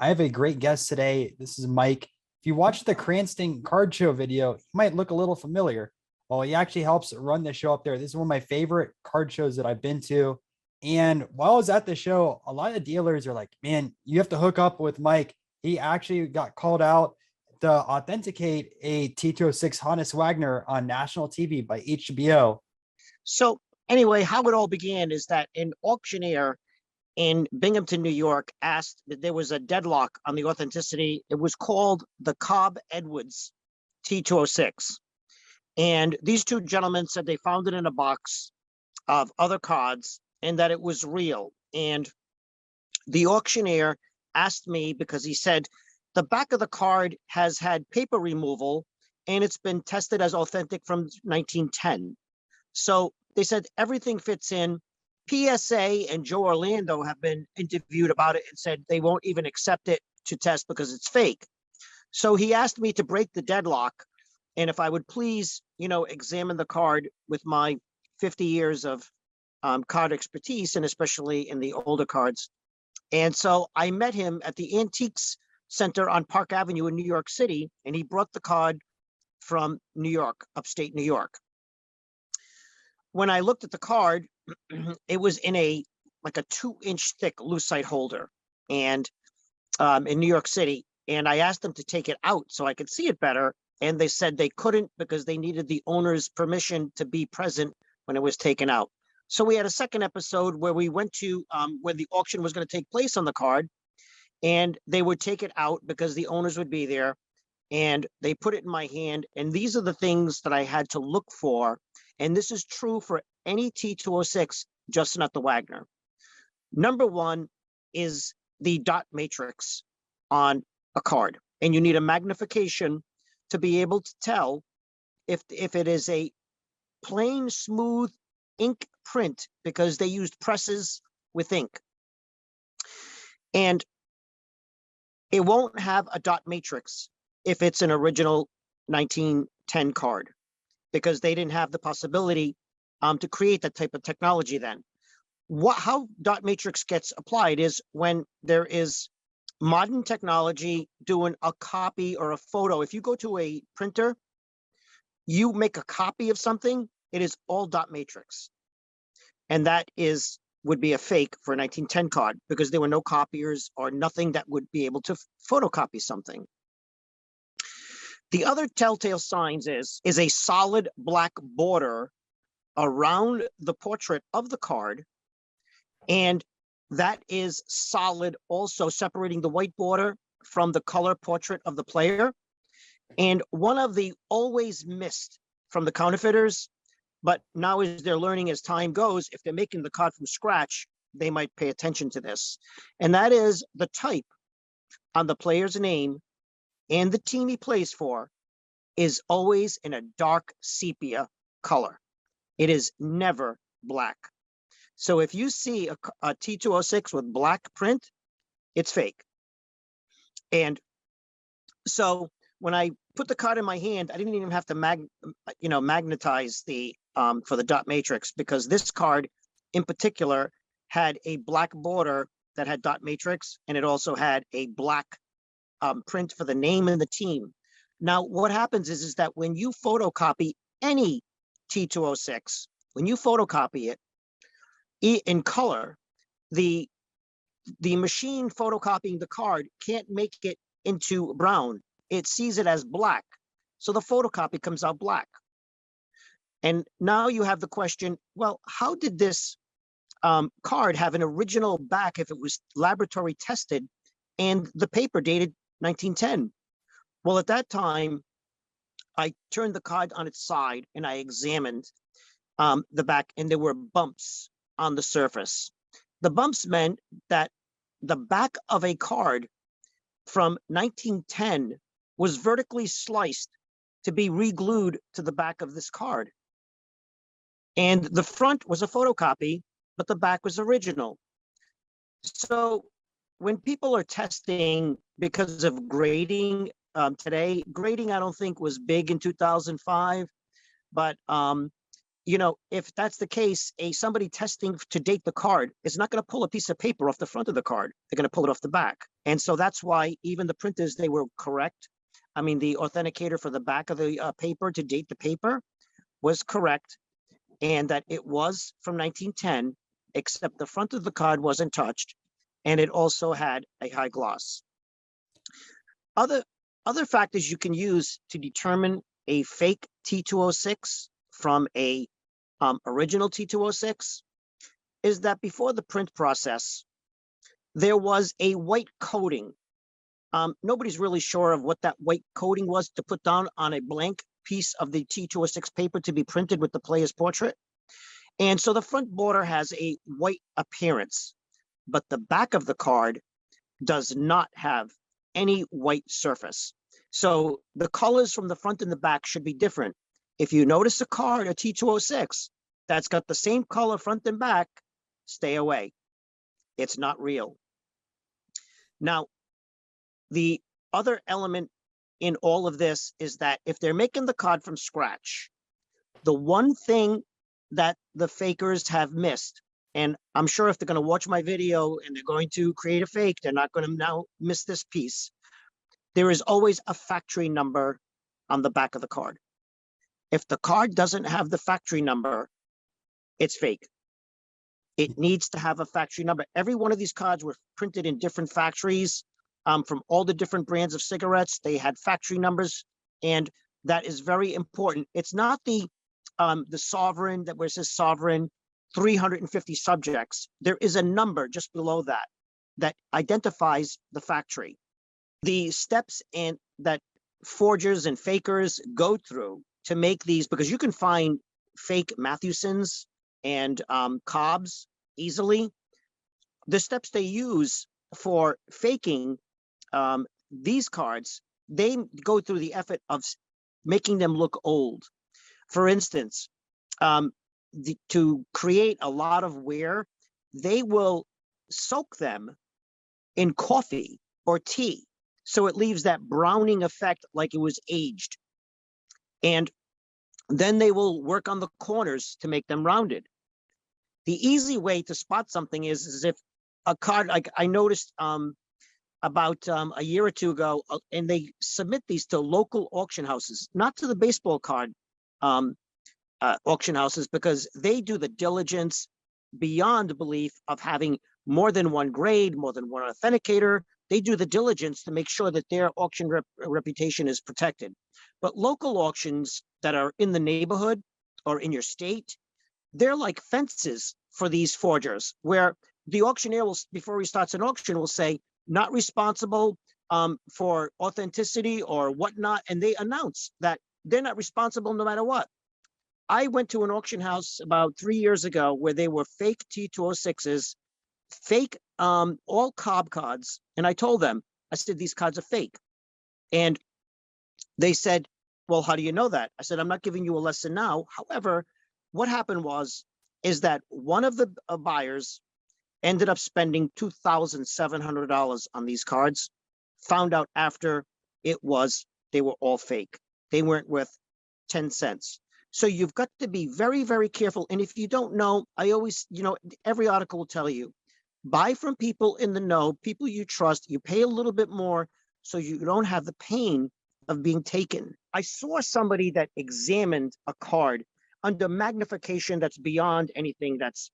I have a great guest today. This is Mike. If you watch the Cranston card show video, he might look a little familiar. Well, he actually helps run the show up there. This is one of my favorite card shows that I've been to. And while I was at the show, a lot of dealers are like, man, you have to hook up with Mike. He actually got called out to authenticate a T206 Hannes Wagner on national TV by HBO. So anyway, how it all began is that an auctioneer in Binghamton, New York, asked that there was a deadlock on the authenticity. It was called the Cobb Edwards T206. And these two gentlemen said they found it in a box of other cards and that it was real. And the auctioneer asked me, because he said the back of the card has had paper removal and it's been tested as authentic from 1910. So they said everything fits in. PSA and Joe Orlando have been interviewed about it and said they won't even accept it to test because it's fake. So he asked me to break the deadlock and if I would please, examine the card with my 50 years of card expertise, and especially in the older cards. And so I met him at the Antiques Center on Park Avenue in New York City, and he brought the card from New York, upstate New York. When I looked at the card, it was in a 2-inch thick lucite holder, and in New York City. And I asked them to take it out so I could see it better. And they said they couldn't because they needed the owner's permission to be present when it was taken out. So we had a second episode where we went to where the auction was going to take place on the card, and they would take it out because the owners would be there. And they put it in my hand. And these are the things that I had to look for. And this is true for any T206, just not the Wagner. Number one is the dot matrix on a card. And you need a magnification to be able to tell if it is a plain, smooth ink print, because they used presses with ink. And it won't have a dot matrix if it's an original 1910 card, because they didn't have the possibility to create that type of technology then. How dot matrix gets applied is when there is modern technology doing a copy or a photo. If you go to a printer, you make a copy of something, it is all dot matrix. And that would be a fake for a 1910 card, because there were no copiers or nothing that would be able to photocopy something. The other telltale signs is a solid black border around the portrait of the card. And that is solid, also separating the white border from the color portrait of the player. And one of the always missed from the counterfeiters, but now as they're learning as time goes, if they're making the card from scratch, they might pay attention to this. And that is the type on the player's name and the team he plays for is always in a dark sepia color. It is never black. So if you see a T206 with black print, it's fake. And so when I put the card in my hand, I didn't even have to magnetize the for the dot matrix, because this card in particular had a black border that had dot matrix, and it also had a black print for the name and the team. Now, what happens is that when you photocopy any T206, when you photocopy it in color, the machine photocopying the card can't make it into brown. It sees it as black. So the photocopy comes out black. And now you have the question, well, how did this card have an original back if it was laboratory tested and the paper dated 1910? Well, at that time, I turned the card on its side and I examined the back, and there were bumps on the surface. The bumps meant that the back of a card from 1910 was vertically sliced to be re-glued to the back of this card. And the front was a photocopy, but the back was original. So when people are testing because of grading today, grading I don't think was big in 2005, but if that's the case, somebody testing to date the card is not going to pull a piece of paper off the front of the card. They're going to pull it off the back. And so that's why even the printers, they were correct. I mean, the authenticator for the back of the paper to date the paper was correct, and that it was from 1910, except the front of the card wasn't touched, and it also had a high gloss. Other factors you can use to determine a fake T206 from a original T206 is that before the print process, there was a white coating. Nobody's really sure of what that white coating was to put down on a blank piece of the T206 paper to be printed with the player's portrait. And so the front border has a white appearance, but the back of the card does not have any white surface. So the colors from the front and the back should be different. If you notice a card, a T206, that's got the same color front and back, stay away. It's not real. Now, the other element in all of this is that if they're making the card from scratch, the one thing that the fakers have missed, and I'm sure if they're going to watch my video and they're going to create a fake, they're not going to now miss this piece. There is always a factory number on the back of the card. If the card doesn't have the factory number, it's fake. It needs to have a factory number. Every one of these cards were printed in different factories from all the different brands of cigarettes. They had factory numbers, and that is very important. It's not the sovereign, that where it says sovereign 350 subjects. There is a number just below that that identifies the factory. The steps and that forgers and fakers go through to make these, because you can find fake Mathewsons and Cobbs easily. The steps they use for faking these cards, they go through the effort of making them look old. For instance, to create a lot of wear, they will soak them in coffee or tea, so it leaves that browning effect like it was aged. And then they will work on the corners to make them rounded. The easy way to spot something is if a card, like I noticed about a year or two ago, and they submit these to local auction houses, not to the baseball card auction houses, because they do the diligence beyond belief of having more than one grade, more than one authenticator. They do the diligence to make sure that their auction reputation is protected. But local auctions that are in the neighborhood or in your state, they're like fences for these forgers, where the auctioneer will, before he starts an auction, will say, not responsible for authenticity or whatnot. And they announce that they're not responsible no matter what. I went to an auction house about 3 years ago where they were fake T206s, fake all Cobb cards. And I told them, I said, these cards are fake. And they said, well, how do you know that? I said, I'm not giving you a lesson now. However, what happened is that one of the buyers ended up spending $2,700 on these cards, found out after they were all fake. They weren't worth 10 cents. So you've got to be very, very careful. And if you don't know, I always, every article will tell you, buy from people in the know, people you trust. You pay a little bit more so you don't have the pain of being taken. I saw somebody that examined a card under magnification that's beyond anything that's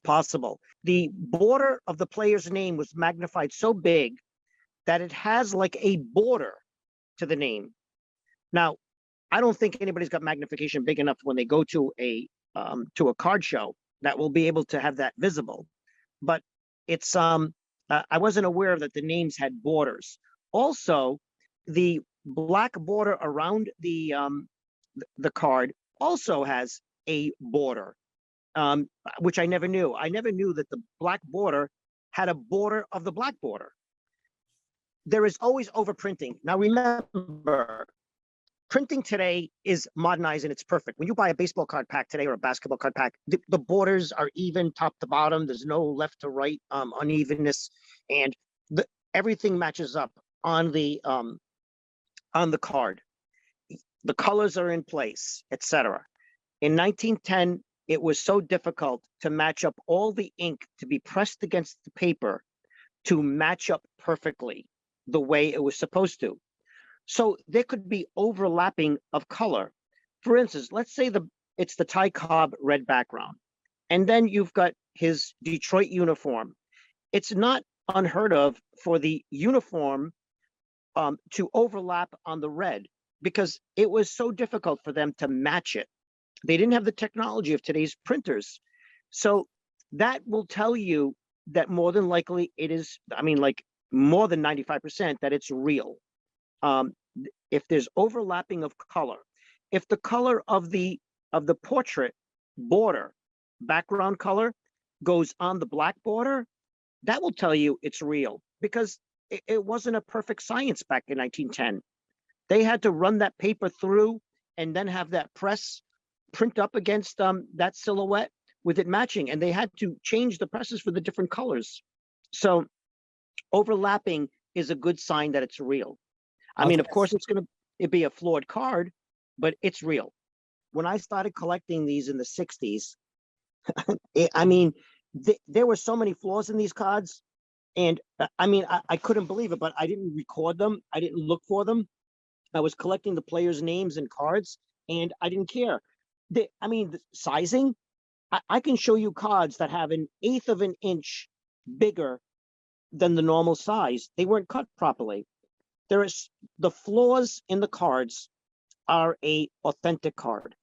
possible. The border of the player's name was magnified so big that it has like a border to the name. Now, I don't think anybody's got magnification big enough when they go to a card show that will be able to have that visible. But it's I wasn't aware that the names had borders. Also, the black border around the card also has a border, which I never knew. I never knew that the black border had a border of the black border. There is always overprinting. Now remember, printing today is modernized and it's perfect. When you buy a baseball card pack today or a basketball card pack, the borders are even top to bottom. There's no left to right unevenness, and everything matches up on the card. The colors are in place, etc. In 1910, it was so difficult to match up all the ink to be pressed against the paper to match up perfectly the way it was supposed to. So there could be overlapping of color. For instance, let's say it's the Ty Cobb red background, and then you've got his Detroit uniform. It's not unheard of for the uniform to overlap on the red because it was so difficult for them to match it. They didn't have the technology of today's printers. So that will tell you that more than likely it is, I mean, like more than 95% that it's real. If there's overlapping of color, if the color of the portrait border, background color, goes on the black border, that will tell you it's real because it wasn't a perfect science back in 1910. They had to run that paper through and then have that press print up against that silhouette with it matching, and they had to change the presses for the different colors. So overlapping is a good sign that it's real. I mean, of course, it'd be a flawed card, but it's real. When I started collecting these in the 60s, I mean, there were so many flaws in these cards. And I mean, I couldn't believe it, but I didn't record them. I didn't look for them. I was collecting the players' names and cards, and I didn't care. I mean, the sizing, I can show you cards that have 1/8 of an inch bigger than the normal size. They weren't cut properly. The flaws in the cards are a authentic card.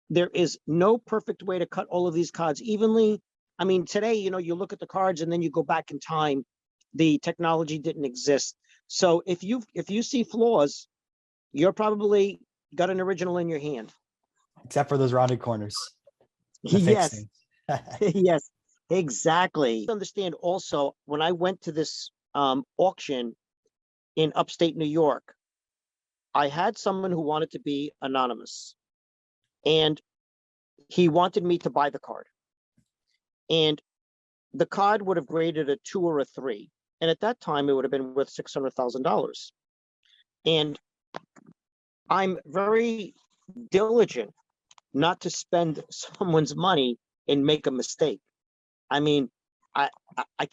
There is no perfect way to cut all of these cards evenly. I mean, today, you know, you look at the cards and then you go back in time. The technology didn't exist. So if you see flaws, you're probably got an original in your hand. Except for those rounded corners. Yes. Yes, exactly. Understand also, when I went to this auction in upstate New York, I had someone who wanted to be anonymous, and he wanted me to buy the card. And the card would have graded a 2 or a 3. And at that time, it would have been worth $600,000. And I'm very diligent not to spend someone's money and make a mistake. I mean, I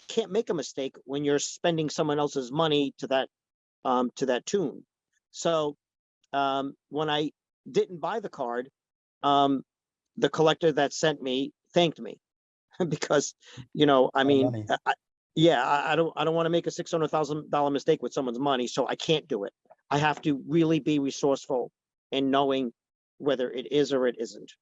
can't make a mistake when you're spending someone else's money to that tune. So when I didn't buy the card, the collector that sent me thanked me because, you know, I mean, I don't want to make a $600,000 mistake with someone's money, so I can't do it. I have to really be resourceful in knowing whether it is or it isn't.